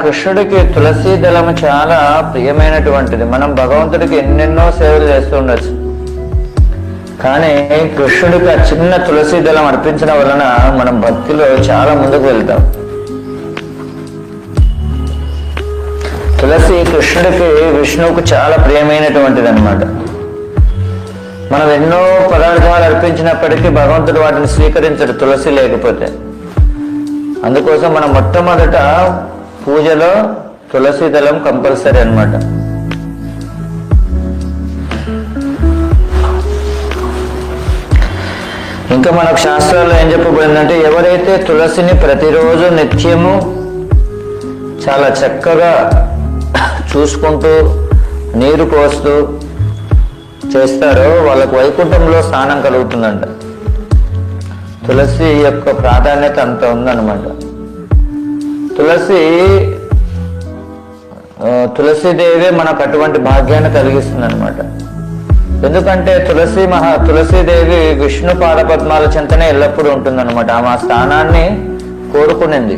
కృష్ణుడికి తులసి దళము చాలా ప్రియమైనటువంటిది. మనం భగవంతుడికి ఎన్నెన్నో సేవలు చేస్తూ ఉండొచ్చు, కానీ కృష్ణుడికి ఆ చిన్న తులసి దళం అర్పించడం వలన మనం భక్తిలో చాలా ముందుకు వెళ్తాం. తులసి కృష్ణుడికి విష్ణువుకు చాలా ప్రియమైనటువంటిది అన్నమాట. మనం ఎన్నో పదార్థాలు అర్పించినప్పటికీ భగవంతుడు వాటిని స్వీకరించడు తులసి లేకపోతే. అందుకోసం మనం మొట్టమొదట పూజలో తులసి దళం కంపల్సరీ అన్నమాట. ఇంకా మనకు శాస్త్రాల్లో ఏం చెప్పబడిందంటే, ఎవరైతే తులసిని ప్రతిరోజు నిత్యము చాలా చక్కగా చూసుకుంటూ నీరు పోస్తూ చేస్తారో వాళ్ళకు వైకుంఠంలో స్థానం కలుగుతుందంట. తులసి యొక్క ప్రాధాన్యత అంత ఉందన్నమాట. తులసీదేవే మనకు అటువంటి భాగ్యాన్ని కలిగిస్తుంది అనమాట. ఎందుకంటే తులసీదేవి విష్ణు పాదపద్మాల చెంతనే ఎల్లప్పుడూ ఉంటుందన్నమాట. ఆమె ఆ స్థానాన్ని కోరుకునింది.